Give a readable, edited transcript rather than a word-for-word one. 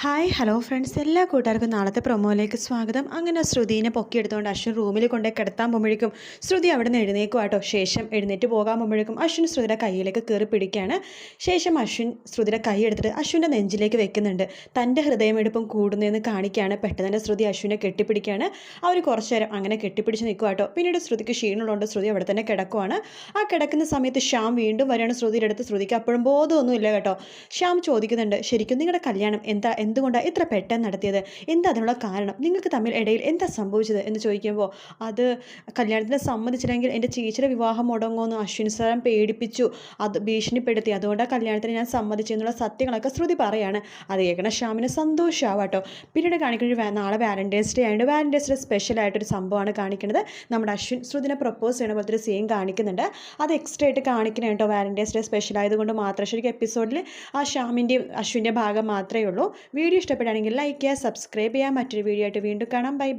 Hi hello friends, എല്ലാ കൂട്ടുകാർക്കും നാളത്തെ പ്രൊമോയിലേക്ക് സ്വാഗതം. അങ്ങനെ ശ്രുതിനെ പൊക്കിയെടുത്തുകൊണ്ട് അശ്വിൻ റൂമിൽ കൊണ്ടേ കിടത്താൻ പോകുമ്പോഴേക്കും ശ്രുതി അവിടെ നിന്ന് എഴുന്നേക്കും കേട്ടോ. ശേഷം എഴുന്നേറ്റ് പോകാൻ പോകുമ്പോഴേക്കും അശ്വിൻ ശ്രുതിയുടെ കയ്യിലേക്ക് കയറി പിടിക്കുകയാണ്. ശേഷം അശ്വിൻ ശ്രുതിയുടെ കൈ എടുത്തിട്ട് അശ്വിൻ്റെ നെഞ്ചിലേക്ക് വെക്കുന്നുണ്ട്. തൻ്റെ ഹൃദയമെടുപ്പും കൂടുന്നതെന്ന് കാണിക്കുകയാണ്. പെട്ടെന്ന് തന്നെ ശ്രുതി അശ്വിനെ കെട്ടിപ്പിടിക്കുകയാണ്. അവർ കുറച്ച് നേരം അങ്ങനെ കെട്ടിപ്പിടിച്ച് നിൽക്കുക കേട്ടോ. പിന്നീട് ശ്രുതിക്ക് ക്ഷീണമുള്ളതുകൊണ്ട് ശ്രുതി അവിടെ തന്നെ കിടക്കുവാണ്. ആ കിടക്കുന്ന സമയത്ത് ശ്യാം വീണ്ടും വരികയാണ് ശ്രുതിയുടെ അടുത്ത്. ശ്രുതിക്ക് അപ്പോഴും ബോധമൊന്നുമില്ല കേട്ടോ. ശ്യാം ചോദിക്കുന്നുണ്ട്, ശരിക്കും നിങ്ങളുടെ കല്യാണം എന്തുകൊണ്ടാണ് ഇത്ര പെട്ടെന്ന് നടത്തിയത്? എന്താ അതിനുള്ള കാരണം? നിങ്ങൾക്ക് തമ്മിൽ ഇടയിൽ എന്താ സംഭവിച്ചത് എന്ന് ചോദിക്കുമ്പോൾ, അത് കല്യാണത്തിന് സമ്മതിച്ചില്ലെങ്കിൽ എൻ്റെ ചേച്ചിയുടെ വിവാഹം മുടങ്ങുമെന്ന് അശ്വിൻ സാരം പേടിപ്പിച്ചു, അത് ഭീഷണിപ്പെടുത്തി, അതുകൊണ്ടാണ് കല്യാണത്തിന് ഞാൻ സമ്മതിച്ചെന്നുള്ള സത്യങ്ങളൊക്കെ ശ്രുതി പറയാണ്. അത് കേൾക്കണ ശ്യാമിന് സന്തോഷമാവാട്ടോ. പിന്നീട് കാണിക്കുന്നത് നാളെ വാലൻറ്റൈൻസ് ഡേ ആയതുകൊണ്ട് വാലൻറ്റൈൻസ് ഡേ സ്പെഷ്യലായിട്ടൊരു സംഭവമാണ് കാണിക്കുന്നത്. നമ്മുടെ അശ്വിൻ ശ്രുതിനെ പ്രപ്പോസ് ചെയ്യണ പോലത്തെ ഒരു സീൻ കാണിക്കുന്നുണ്ട്. അത് എക്സ്ട്രാ ആയിട്ട് കാണിക്കണം കേട്ടോ. വാലൻറ്റൈൻസ് ഡേ സ്പെഷ്യൽ ആയതുകൊണ്ട് മാത്രം. ശരിക്കും എപ്പിസോഡിൽ ആ ശ്യാമിൻ്റെയും അശ്വിൻ്റെ ഭാഗം മാത്രമേ ഉള്ളൂ. വീഡിയോ ഇഷ്ടപ്പെടുകയാണെങ്കിൽ ലൈക്ക് ചെയ്യുക, സബ്സ്ക്രൈബ് ചെയ്യുക. മറ്റൊരു വീഡിയോ ആയിട്ട് വീണ്ടും കാണാം. Bye bye.